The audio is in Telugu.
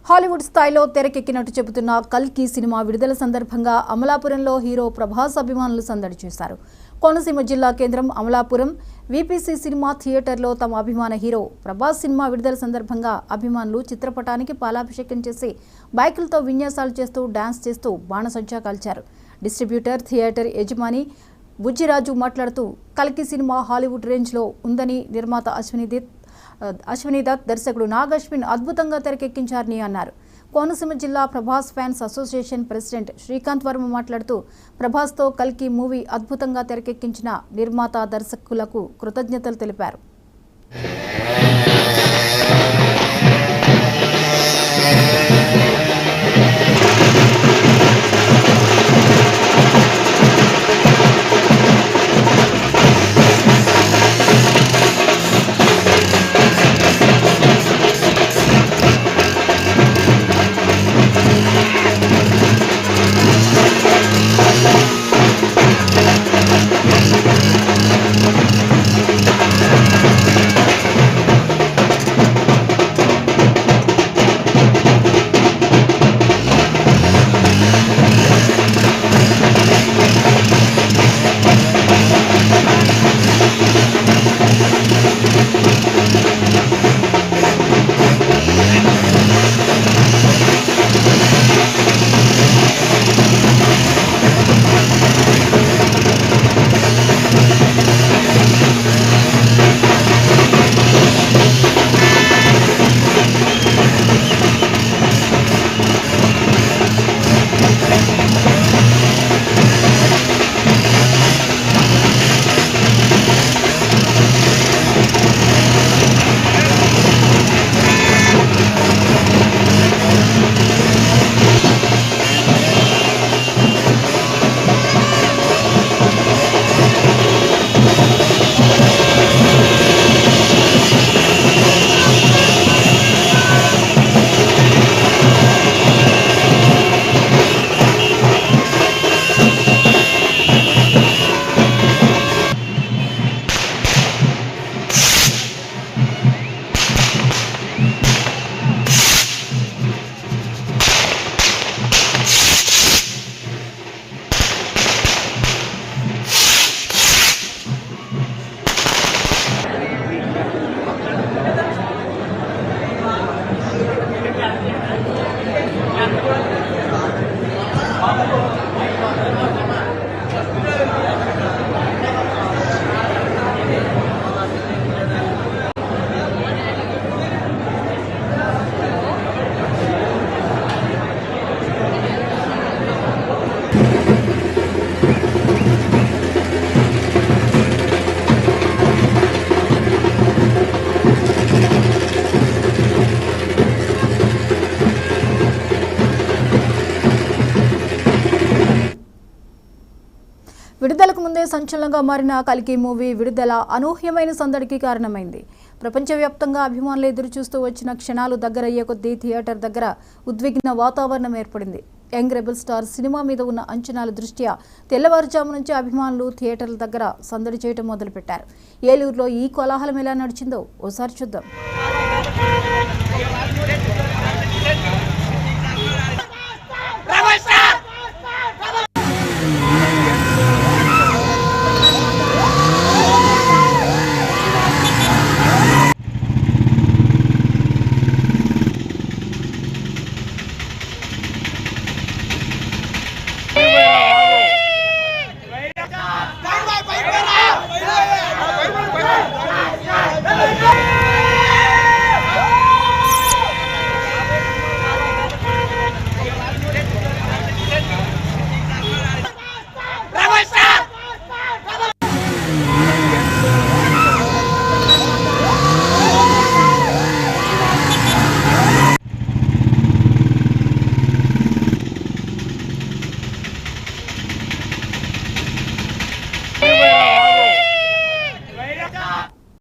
హాలీవుడ్ స్థాయిలో తెరకెక్కినట్టు చెబుతున్న కల్కి సినిమా విడుదల సందర్భంగా అమలాపురంలో హీరో ప్రభాస్ అభిమానులు సందడి చేశారు. కోనసీమ జిల్లా కేంద్రం అమలాపురం వీపీసీ సినిమా థియేటర్లో తమ అభిమాన హీరో ప్రభాస్ సినిమా విడుదల సందర్భంగా అభిమానులు చిత్రపటానికి పాలాభిషేకం చేసి బైకులతో విన్యాసాలు చేస్తూ డాన్స్ చేస్తూ బాణసంచా కాల్చారు. డిస్ట్రిబ్యూటర్ థియేటర్ యజమాని బుజ్జిరాజు మాట్లాడుతూ కల్కి సినిమా హాలీవుడ్ రేంజ్లో ఉందని నిర్మాత అశ్విని దత్ దర్శకుడు నాగ్ అశ్విన్ అద్భుతంగా తెరకెక్కించారని అన్నారు. కోనసీమ జిల్లా Prabhas fans association president Srikanth Varma మాట్లాడుతూ ప్రభాస్తో కల్కి మూవీ అద్భుతంగా తెరకెక్కించిన నిర్మాత దర్శకులకు కృతజ్ఞతలు తెలిపారు. విడుదలకు ముందే సంచలనంగా మారిన కల్కి మూవీ విడుదల అనూహ్యమైన సందడికి కారణమైంది. ప్రపంచవ్యాప్తంగా అభిమానులు ఎదురుచూస్తూ వచ్చిన క్షణాలు దగ్గరయ్యే కొద్దీ థియేటర్ దగ్గర ఉద్విగ్న వాతావరణం ఏర్పడింది. యంగ్ రెబల్ స్టార్ సినిమా మీద ఉన్న అంచనాల దృష్ట్యా తెల్లవారుజాము నుంచి అభిమానులు థియేటర్ల దగ్గర సందడి చేయడం మొదలుపెట్టారు. ఏలూరులో ఈ కోలాహలం ఎలా నడిచిందో ఓసారి చూద్దాం.